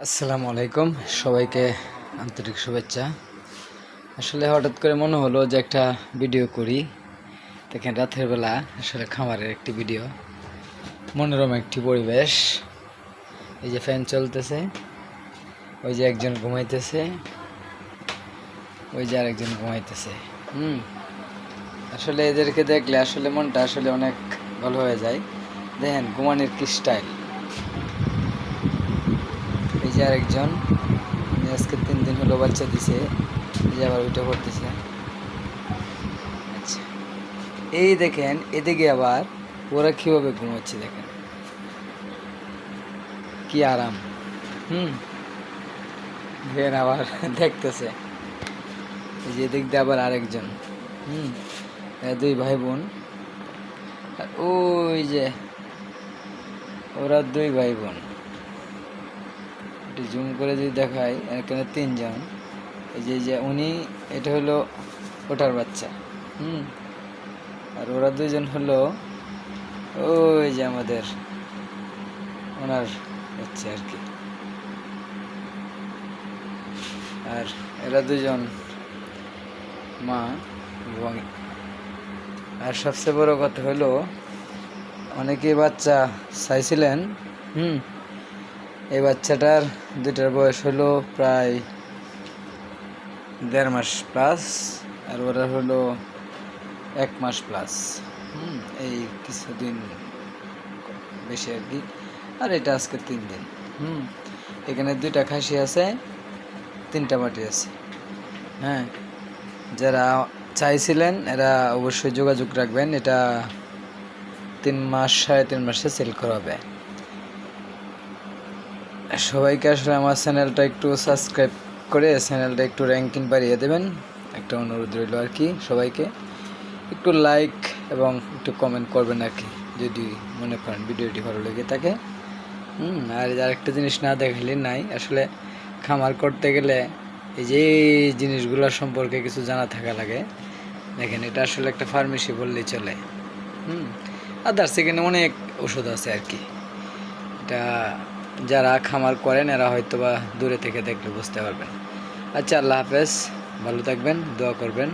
আসসালামু আলাইকুম, সবাইকে আন্তরিক শুভেচ্ছা। আসলে হঠাৎ করে মনে হলো যে একটা ভিডিও করি। দেখেন রাতের বেলা আসলে খামারের একটি ভিডিও, মনোরম একটি পরিবেশ। এই যে ফ্যান চলতেছে, ওই যে একজন ঘুমাইতেছে, ওই যে আরেকজন ঘুমাইতেছে। আসলে এদেরকে দেখলে আসলে মনটা আসলে অনেক ভালো হয়ে যায়। দেখেন ঘুমানোর কি স্টাইল। এই যে আরেকজন আজকে 3 দিন হলো বাচ্চা দিছে, এই যে আবার ওইটা করতেছে। আচ্ছা, এই দেখেন এদিকে আবার ওরা কিভাবে ঘুমাচ্ছে, দেখেন কি আরাম। দেখেন আবার দেখতেছে, এই যে এদিক দিয়ে আবার আরেকজন। দুই ভাই বোন, আর ওই যে ওরা দুই ভাই বোন। একটু জুম করে যদি দেখায়, এখানে 3জন। এই যে উনি, এটা হলো ওটার বাচ্চা। আর ওরা দুইজন হলো ওই যে আমাদের ওনার হচ্ছে আর কি। আর এরা দুজন মা এবং, আর সবচেয়ে বড় কথা হলো অনেকেই বাচ্চা চাইছিলেন। এই বাচ্চাটার দুইটার বয়স হলো প্রায় 1.5 মাস প্লাস, আর ওরা হলো 1 মাস প্লাস। এই কিছুদিন বেশি আর কি। আর এটা আজকে 3 দিন। এখানে 2টা খাসি আছে, 3টা বাটি আছে। হ্যাঁ, যারা চাইছিলেন এরা অবশ্যই যোগাযোগ রাখবেন। এটা 3 মাস 3.5 মাসে সেল করা হবে। সবাইকে আসলে আমার চ্যানেলটা একটু সাবস্ক্রাইব করে চ্যানেলটা একটু র্যাঙ্কিং বাড়িয়ে দেবেন, একটা অনুরোধ রইল আর কি। সবাইকে একটু লাইক এবং একটু কমেন্ট করবেন আর কি, যদি মনে করেন ভিডিওটি ভালো লেগে থাকে। আর আরেকটা জিনিস না দেখালে নাই, আসলে খামার করতে গেলে এই যে জিনিসগুলো সম্পর্কে কিছু জানা থাকা লাগে। দেখেন এটা আসলে একটা ফার্মেসি বললেই চলে। আদার্স এখানে অনেক ওষুধ আছে আর কি। এটা যারা খামার করেন এরা হয়তো বা দূরে থেকে দেখলে বুঝতে পারবেন। আচ্ছা, আল্লাহ হাফেজ, ভালো থাকবেন, দোয়া করবেন।